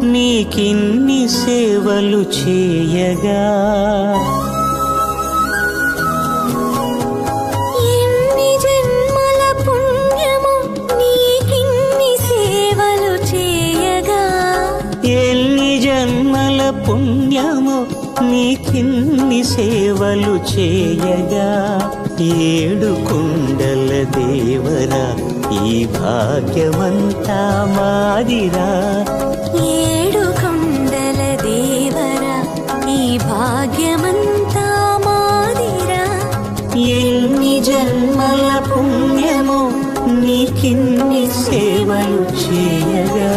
నీకిన్ని సేవలు చేయగా ఎన్ని జన్మల పుణ్యము నీకిన్ని సేవలు చేయగా ఎన్ని జన్మల పుణ్యము నీకిన్ని సేవలు చేయగా ఏడు కుండల దేవరా ఈ భాగ్యమంతా మాదిరా ఏడు కొండల దేవరా ఈ భాగ్యమంతా మాదిరా ఎన్ని జన్మల పుణ్యము నీకిన్ని సేవలు చేయగా